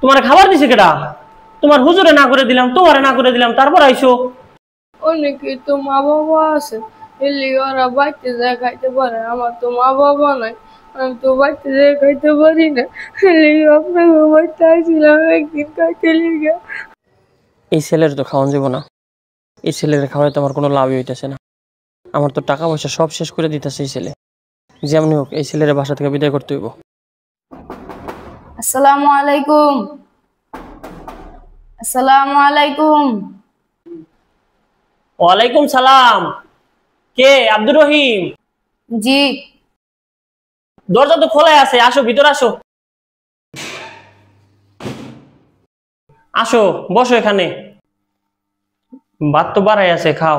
তোমার খাবার দিছে কেডা? তোমার হুজুরে না করে দিলাম, তোমারে না করে দিলাম, তারপর আইসো। অনেকে তো মা বাবা আছে, এলি ওরা বাড়িতে যায় খাইতে পারে। আমার তো মা বাবা নাই, আমি তো বাড়িতে যায় খাইতে পারি না। এলি আপনাকে বাড়িতে আসছিলাম একদিন খাইতে লেগে। এই ছেলের তো খাওয়ান যাব না, এই ছেলের খাওয়াই তো আমার কোনো লাভই হইতেছে না। আমার তো টাকা পয়সা সব শেষ করে দিতেছে এই ছেলে। যেমনি হোক এই ছেলের বাসা থেকে বিদায় করতে হইব। আসসালামু আলাইকুম। আসসালামু আলাইকুম। ওয়ালাইকুম সালাম। কে? আব্দুর রহিম? জি। দরজা তো খোলাই আছে, আসো ভিতর আসো। আসো বসো এখানে, ভাত তো বাড়াই আছে, খাও।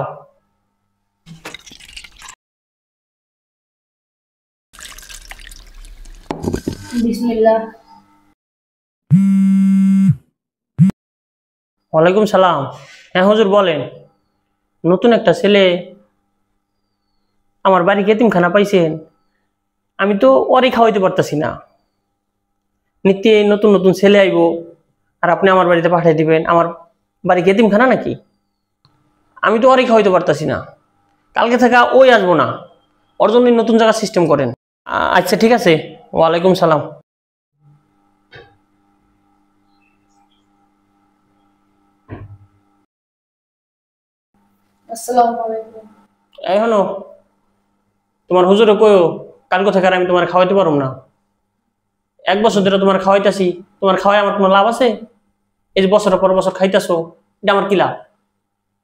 বিসমিল্লাহ। ওয়ালাইকুম সালাম। হ্যাঁ হুজুর বলেন। নতুন একটা ছেলে আমার বাড়ি এতিমখানা পাইছেন, আমি তো ওরই খাওয়াইতে পারতাছি না। নিত্য নতুন নতুন ছেলে আইব আর আপনি আমার বাড়িতে পাঠিয়ে দিবেন? আমার বাড়ি এতিমখানা নাকি? আমি তো ওরই খাওয়াইতে পারতাছি না। কালকে থেকে ওই আসবো না, ওর জন্য নতুন জায়গা সিস্টেম করেন। আচ্ছা ঠিক আছে। ওয়ালাইকুম সালাম। আসসালামু আলাইকুম। এখনো তোমার হুজুরে কইও কালকে থেকে আর আমি তোমার খাওয়াইতে পারবো না। 1 বছর ধরে তোমার খাওয়াইতাছি, তোমার খাওয়াই আমার কোনো লাভ আছে? এই যে বছরের পর বছর খাইতেছো, এটা আমার কি লাভ?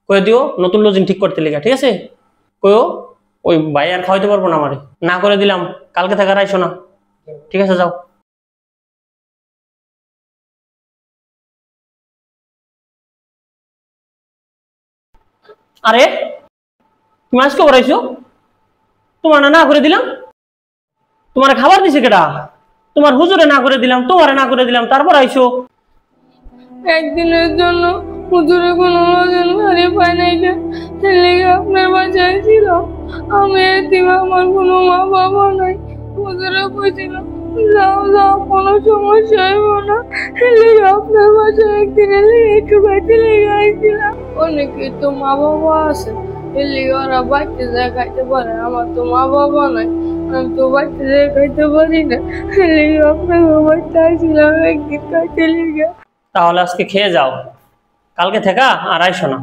কয়ে দিও নতুন লজিং ঠিক করতে লেগে, ঠিক আছে? কইও ওই ভাই আর খাওয়াইতে পারবো না, আমারে না করে দিলাম, কালকে থেকে আর আইসো না। ঠিক আছে যাও। আরে তুমি আজকে করাইছো? তোমার না করে দিলাম, তোমার খাবার দিছে কেডা? তোমার হুজুরে না করে দিলাম, তোমারে না করে দিলাম, তারপর আইসো। একদিনের জন্য হুজুরে কোনো লজেন ঘরে পায় নাই, লেগে আপনার বাসায় ছিল। আমি এতিম, আমার কোনো মা বাবা নাই। হুজুরে কইছিল যাও যাও, কোনো সমস্যা হইব না। লেগে আপনার বাসায় একদিনের লেগে একটু খাইতে লেগে আইছিলাম। অনেকে তো মা বাবা আছে, এলি ওরা বাড়িতে যায় খাইতে পারে। আমার তো মা বাবা নাই, আমি তো বাড়িতে যায় খাইতে পারি না। লেগে আপনার বাড়িতে আইছিলাম একদিন খাইতে লেগে। তাহলে আজকে খেয়ে যাও, কালকে থেকে আর আইসো না।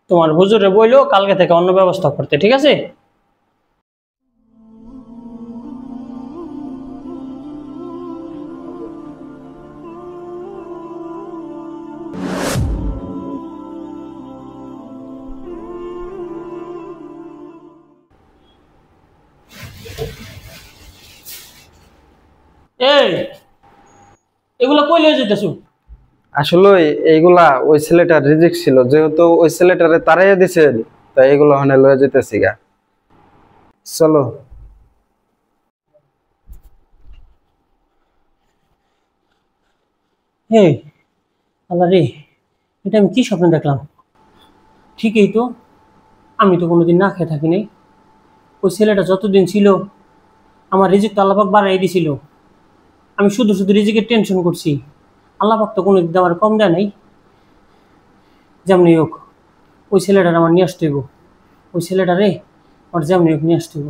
তোমার হুজুরে বইলো কালকে থেকে অন্য ব্যবস্থা করতে, ঠিক আছে? এই এগুলা কই লয়ে যেতেছো? আসলে এইগুলা ওই ছেলেটার রিজিক ছিল, যেহেতু ওই ছেলেটারে তারাইয়া দিছেন, তাই এগুলো ওখানে লয়ে যেতেছি গা। চলো। এই আল্লাহ রে, এটা আমি কি স্বপ্ন দেখলাম? ঠিকই তো, আমি তো কোনোদিন না খেয়ে থাকি নাই। ওই ছেলেটা যতদিন ছিল আমার রিজিক তো আল্লাপাক বাড়াই দিছিল। আমি শুধু শুধু রিজিকের টেনশন করছি, আল্লাপাক তো কোনোদিন আমার কম দেয় নাই। যেমনি হোক ওই ছেলেটার আমার নিয়ে আসতে হইব, ওই ছেলেটারে আমার যেমনি হোক নিয়ে আসতে হইব।